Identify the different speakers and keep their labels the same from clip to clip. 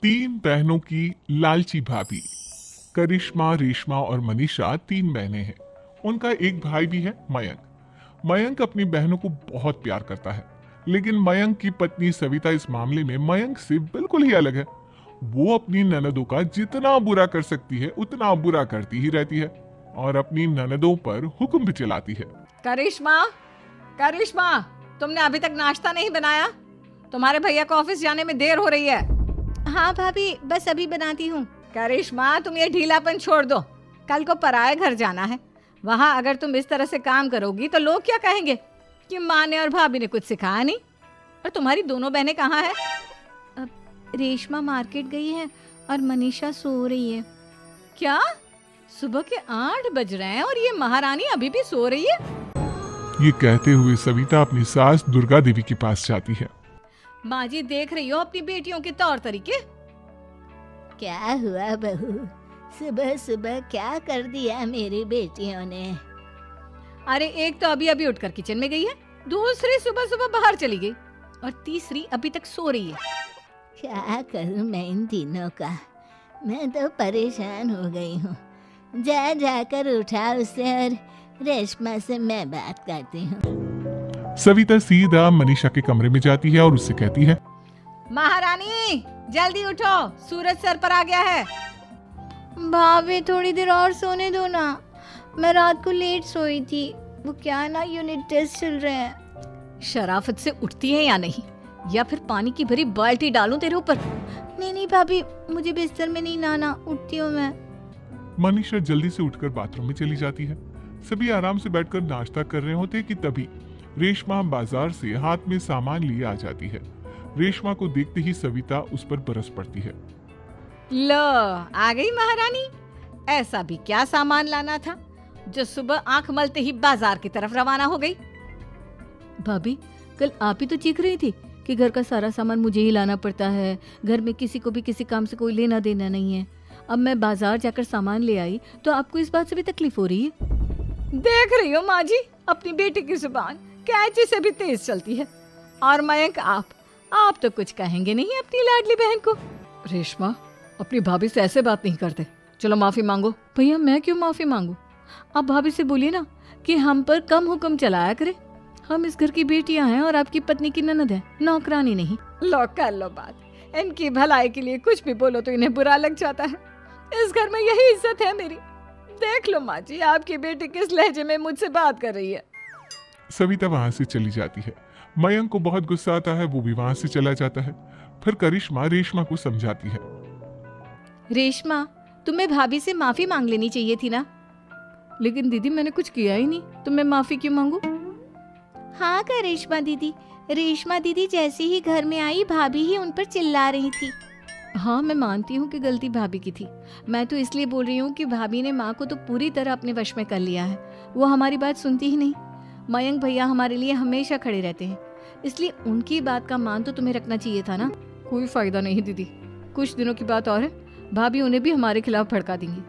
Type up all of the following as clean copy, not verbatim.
Speaker 1: तीन बहनों की लालची भाभी। करिश्मा, रेशमा और मनीषा तीन बहनें हैं। उनका एक भाई भी है, मयंक। मयंक अपनी बहनों को बहुत प्यार करता है, लेकिन मयंक की पत्नी सविता इस मामले में मयंक से बिल्कुल ही अलग है। वो अपनी ननदों का जितना बुरा कर सकती है उतना बुरा करती ही रहती है और अपनी ननदों पर हुक्म भी चलाती है।
Speaker 2: करिश्मा, करिश्मा, तुमने अभी तक नाश्ता नहीं बनाया? तुम्हारे भैया को ऑफिस जाने में देर हो रही है।
Speaker 3: हाँ भाभी, बस अभी बनाती हूँ।
Speaker 2: करिश्मा, तुम ये ढीलापन छोड़ दो। कल को पराये घर जाना है। वहाँ अगर तुम इस तरह से काम करोगी तो लोग क्या कहेंगे कि माँ ने और भाभी ने कुछ सिखाया नहीं। और तुम्हारी दोनों बहनें कहाँ हैं?
Speaker 3: अब रेशमा मार्केट गई है और मनीषा सो रही है।
Speaker 2: क्या? सुबह के 8 बज रहे हैं और ये महारानी अभी भी सो रही है?
Speaker 1: ये कहते हुए सविता अपनी सास दुर्गा देवी के पास जाती है।
Speaker 2: माँ जी, देख रही हो अपनी बेटियों के तौर तरीके?
Speaker 3: क्या हुआ बहू, सुबह सुबह क्या कर दिया मेरी बेटियों ने?
Speaker 2: अरे एक तो अभी अभी उठकर किचन में गई है, दूसरी सुबह सुबह बाहर चली गई और तीसरी अभी तक सो रही है।
Speaker 3: क्या करूं मैं इन तीनों का, मैं तो परेशान हो गई हूँ। जा जाकर उठा उसे और रेशमा से मैं बात करती हूँ।
Speaker 1: सविता सीधा मनीषा के कमरे में जाती है और उससे कहती है,
Speaker 2: महारानी जल्दी उठो, सूरज सर पर आ गया है।
Speaker 3: भाभी थोड़ी देर और सोने दो ना, मैं रात को लेट सोई थी। वो क्या ना, यूनिट टेस्ट चल रहे हैं।
Speaker 2: शराफत से उठती है या नहीं, या फिर पानी की भरी बाल्टी डालूं तेरे ऊपर?
Speaker 3: नहीं नहीं भाभी, मुझे बिस्तर में नहीं लाना, उठती हूँ मैं।
Speaker 1: मनीषा जल्दी से उठकर बाथरूम में चली जाती है। सभी आराम से बैठकर नाश्ता कर रहे होते कि तभी रेशमा बाजार से हाथ में सामान लिए आ जाती है। रेशमा को देखते ही सविता उस पर बरस पड़ती है।
Speaker 2: लो, आ गई महारानी। ऐसा भी क्या सामान लाना था जो सुबह आंख मलते ही बाजार की तरफ रवाना हो गई?
Speaker 4: भाभी, कल आप ही तो चीख रही थी कि घर का सारा सामान मुझे ही लाना पड़ता है, घर में किसी को भी किसी काम से कोई लेना देना नहीं है। अब मैं बाजार जाकर सामान ले आई तो आपको इस बात से भी तकलीफ हो रही है?
Speaker 2: देख रही हो माँ जी, अपनी बेटी की जुबान कैंची से भी तेज चलती है। और मयंक, आप तो कुछ कहेंगे नहीं अपनी लाडली बहन को। रेशमा, अपनी भाभी से ऐसे बात नहीं करते। चलो माफी मांगो।
Speaker 4: भैया, मैं क्यों माफी मांगू? आप भाभी से बोलिए ना कि हम पर कम हुक्म चलाया करे। हम इस घर की बेटियां हैं और आपकी पत्नी की ननद है, नौकरानी नहीं।
Speaker 2: लो कर लो बात। इनकी भलाई के लिए कुछ भी बोलो तो इन्हें बुरा लग जाता है। इस घर में यही इज्जत है मेरी। देख लो माँ जी, आपकी बेटी किस लहजे में मुझसे बात कर रही है।
Speaker 1: सविता वहां से चली जाती है। मयंक को बहुत गुस्सा आता है, वो भी वहां से चला जाता है। फिर करिश्मा रेशमा को समझाती है।
Speaker 4: रेशमा, तुम्हें भाभी से माफी मांग लेनी चाहिए थी ना। लेकिन दीदी, मैंने कुछ किया ही नहीं तो मैं माफी क्यों मांगू?
Speaker 3: हाँ करिश्मा दीदी, रेशमा दीदी जैसे ही घर में आई भाभी ही उन पर चिल्ला रही थी।
Speaker 4: हाँ, मैं मानती हूँ कि गलती भाभी की थी। मैं तो इसलिए बोल रही हूँ कि भाभी ने माँ को तो पूरी तरह अपने वश में कर लिया है। वो हमारी बात सुनती ही नहीं। मयंक भैया हमारे लिए हमेशा खड़े रहते हैं, इसलिए उनकी बात का मान तो तुम्हें रखना चाहिए था ना। कोई फायदा नहीं दीदी, कुछ दिनों की बात और है, भाभी उन्हें भी हमारे खिलाफ भड़का देंगी।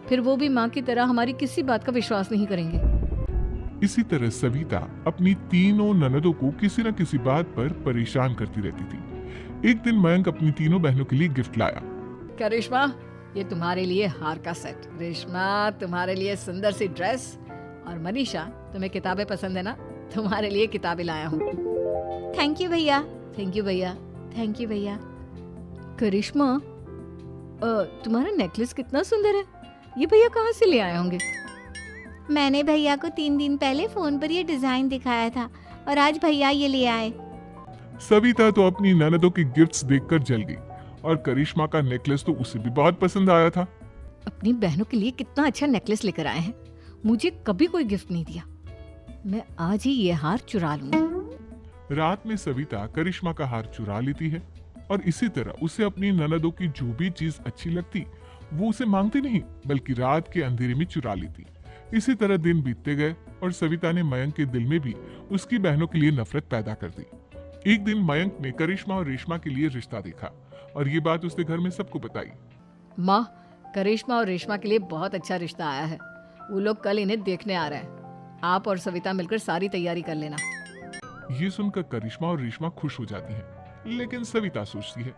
Speaker 4: फिर वो भी माँ की तरह हमारी किसी बात का विश्वास नहीं करेंगे।
Speaker 1: इसी तरह सविता अपनी तीनों ननदों को किसी न किसी बात पर परेशान करती रहती थी। एक दिन मयंक अपनी तीनों बहनों के लिए गिफ्ट लाया।
Speaker 2: करिश्मा, ये तुम्हारे लिए हार का सेट। रेशमा, तुम्हारे लिए सुंदर सी ड्रेस। और मनीषा, तुम्हें किताबें पसंद है ना, तुम्हारे लिए किताबें लाया हूँ।
Speaker 3: थैंक यू भैया।
Speaker 4: थैंक यू भैया। थैंक यू भैया। करिश्मा, तुम्हारा नेकलेस कितना सुंदर है। ये भैया कहाँ से ले आए होंगे?
Speaker 3: मैंने भैया को 3 दिन पहले फोन पर ये डिजाइन दिखाया था और आज भैया ये ले आए।
Speaker 1: सविता तो अपनी ननदों के गिफ्ट्स देखकर जल गई और करिश्मा का नेकलेस तो उसे भी बहुत पसंद आया था।
Speaker 4: अपनी बहनों के लिए कितना अच्छा नेकलेस लेकर आए हैं, मुझे कभी कोई गिफ्ट नहीं दिया। मैं आज ही ये हार चुरा लूंगी।
Speaker 1: रात में सविता करिश्मा का हार चुरा लेती है और इसी तरह उसे अपनी ननदों की जो भी चीज अच्छी लगती वो उसे मांगती नहीं, बल्कि रात के अंधेरे में चुरा लेती। इसी तरह दिन बीतते गए और सविता ने मयंक के दिल में भी उसकी बहनों के लिए नफरत पैदा कर दी। एक दिन मयंक ने करिश्मा और रेशमा के लिए रिश्ता देखा और ये बात उसने घर में सबको बताई।
Speaker 2: माँ, करिश्मा और रेशमा के लिए बहुत अच्छा रिश्ता आया है। वो लोग कल इन्हें देखने आ रहे हैं। आप और सविता मिलकर सारी तैयारी कर लेना।
Speaker 1: ये सुनकर करिश्मा और रेशमा खुश हो जाती हैं, लेकिन सविता सोचती है,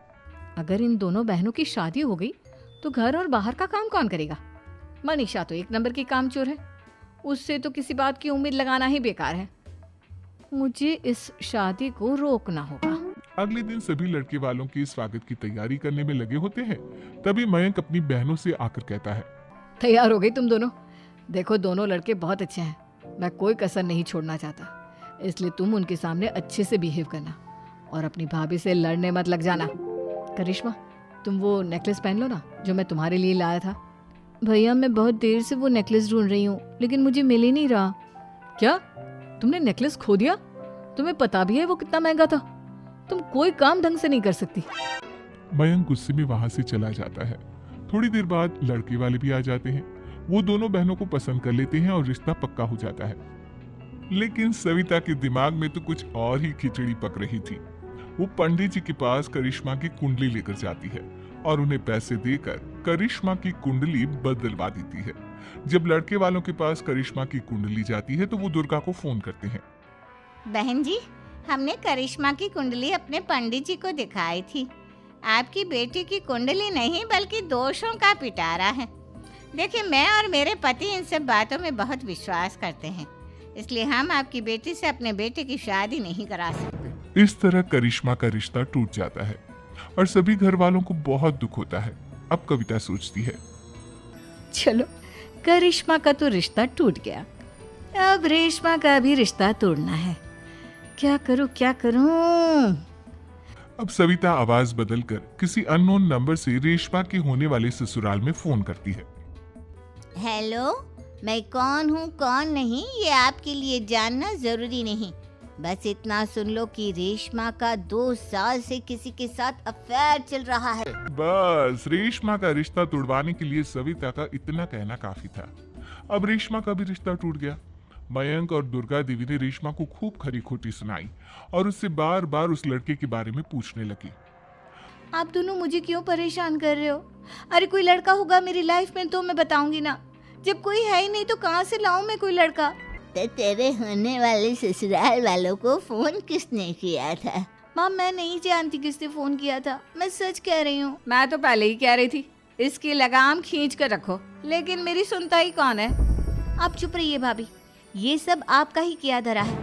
Speaker 4: अगर इन दोनों बहनों की शादी हो गई तो घर और बाहर का काम कौन करेगा? मनीषा तो एक नंबर की कामचोर है, उससे तो किसी बात की उम्मीद लगाना ही बेकार है। मुझे इस शादी को रोकना होगा।
Speaker 1: अगले दिन सभी लड़के वालों के स्वागत की तैयारी करने में लगे होते हैं। तभी मयंक अपनी बहनों से आकर कहता है,
Speaker 2: तैयार हो गई तुम दोनों? देखो दोनों लड़के बहुत अच्छे हैं, मैं कोई कसर नहीं छोड़ना चाहता, इसलिए तुम उनके सामने अच्छे से बिहेव करना और अपनी भाभी से लड़ने मत लग जाना। करिश्मा, तुम वो नेकलेस पहन लो ना जो मैं तुम्हारे लिए लाया था।
Speaker 4: भैया मैं बहुत देर से वो नेकलेस ढूंढ रही हूँ, लेकिन मुझे मिल ही नहीं रहा।
Speaker 2: क्या तुमने नेकलेस खो दिया? तुम्हें पता भी है वो कितना महंगा था? तुम कोई काम ढंग से नहीं कर सकती।
Speaker 1: मयंक गुस्से में वहां से चला जाता है। थोड़ी देर बाद लड़के वाले भी आ जाते हैं। वो दोनों बहनों को पसंद कर लेते हैं और रिश्ता पक्का हो जाता है। लेकिन सविता के दिमाग में तो कुछ और ही खिचड़ी पक रही थी। वो पंडित जी के पास करिश्मा की कुंडली लेकर जाती है और उन्हें पैसे देकर करिश्मा की कुंडली बदलवा देती है। जब लड़के वालों के पास करिश्मा की कुंडली जाती है तो वो दुर्गा को फोन करते हैं।
Speaker 3: बहन जी, हमने करिश्मा की कुंडली अपने पंडित जी को दिखाई थी। आपकी बेटी की कुंडली नहीं बल्कि दोषों का पिटारा है। देखिए, मैं और मेरे पति इन सब बातों में बहुत विश्वास करते हैं, इसलिए हम आपकी बेटी से अपने बेटे की शादी नहीं करा सकते।
Speaker 1: इस तरह करिश्मा का रिश्ता टूट जाता है और सभी घर वालों को बहुत दुख होता है। अब कविता सोचती है,
Speaker 4: चलो करिश्मा का तो रिश्ता टूट गया, अब रेशमा का भी रिश्ता तोड़ना है। क्या करूं क्या करूं?
Speaker 1: अब सविता आवाज बदलकर किसी अननोन नंबर से रेशमा के होने वाले ससुराल में फोन करती है।
Speaker 3: हेलो, मैं कौन हूँ कौन नहीं ये आपके लिए जानना जरूरी नहीं। बस इतना सुन लो कि रेशमा का 2 साल से किसी के साथ अफेयर चल रहा है।
Speaker 1: बस रेशमा का रिश्ता तोड़वाने के लिए सविता का इतना कहना काफी था। अब रेशमा का भी रिश्ता टूट गया। मयंक और दुर्गा देवी ने रेशमा को खूब खरी खोटी सुनाई और उससे बार बार उस लड़के के बारे में पूछने लगी।
Speaker 4: आप दोनों मुझे क्यों परेशान कर रहे हो? अरे कोई लड़का होगा मेरी लाइफ में तो मैं बताऊंगी ना। जब कोई है ही नहीं तो कहाँ से लाऊं मैं कोई लड़का?
Speaker 3: तो तेरे होने वाले ससुराल वालों को फोन किसने किया था?
Speaker 4: माँ मैं नहीं जानती किसने फोन किया था, मैं सच कह रही हूँ।
Speaker 2: मैं तो पहले ही कह रही थी इसकी लगाम खींच कर रखो, लेकिन मेरी सुनता ही कौन है।
Speaker 4: आप चुप रहिए भाभी, ये सब आपका ही किया धरा है।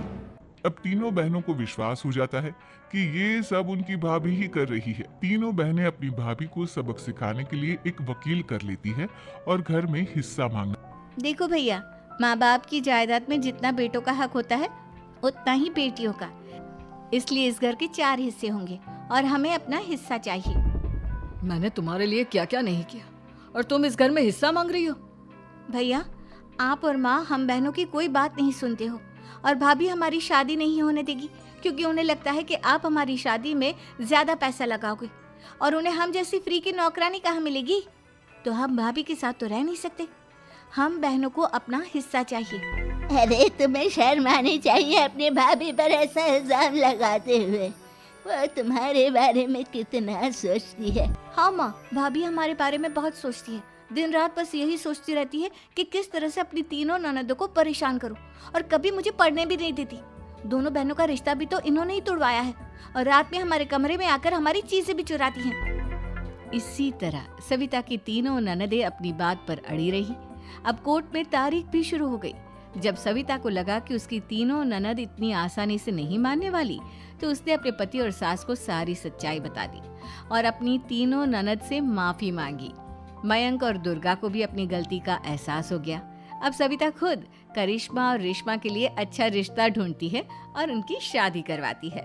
Speaker 1: अब तीनों बहनों को विश्वास हो जाता है कि ये सब उनकी भाभी ही कर रही है। तीनों बहनें अपनी भाभी को सबक सिखाने के लिए एक वकील कर लेती है और घर में हिस्सा मांगना।
Speaker 4: देखो भैया, माँ बाप की जायदाद में जितना बेटों का हक होता है उतना ही बेटियों का, इसलिए इस घर के 4 हिस्से होंगे और हमें अपना हिस्सा चाहिए।
Speaker 2: मैंने तुम्हारे लिए क्या क्या नहीं किया और तुम इस घर में हिस्सा मांग रही हो?
Speaker 4: भैया, आप और माँ हम बहनों की कोई बात नहीं सुनते हो और भाभी हमारी शादी नहीं होने देगी क्योंकि उन्हें लगता है कि आप हमारी शादी में ज्यादा पैसा लगाओगे और उन्हें हम जैसी फ्री की नौकरानी कहाँ मिलेगी। तो हम भाभी के साथ तो रह नहीं सकते, हम बहनों को अपना हिस्सा चाहिए।
Speaker 3: अरे तुम्हें शर्म आनी चाहिए अपनी भाभी पर ऐसा इल्जाम लगाते हुए। वो तुम्हारे बारे में कितना सोचती है।
Speaker 4: हाँ माँ, भाभी हमारे बारे में बहुत सोचती है। दिन रात बस यही सोचती रहती है कि किस तरह से अपनी तीनों ननदों को परेशान करूं और कभी मुझे पढ़ने भी नहीं देती। दोनों बहनों का रिश्ता भी तो इन्होंने ही तोड़वाया है और रात में हमारे कमरे में आकर हमारी चीजें भी चुराती हैं। इसी तरह सविता की तीनों ननदें अपनी बात पर अड़ी रही। अब कोर्ट में तारीख भी शुरू हो गई। जब सविता को लगा कि उसकी तीनों ननद इतनी आसानी से नहीं मानने वाली, तो उसने अपने पति और सास को सारी सच्चाई बता दी और अपनी तीनों ननद से माफी मांगी। मयंक और दुर्गा को भी अपनी गलती का एहसास हो गया। अब सविता खुद करिश्मा और रेशमा के लिए अच्छा रिश्ता ढूंढती है और उनकी शादी करवाती है।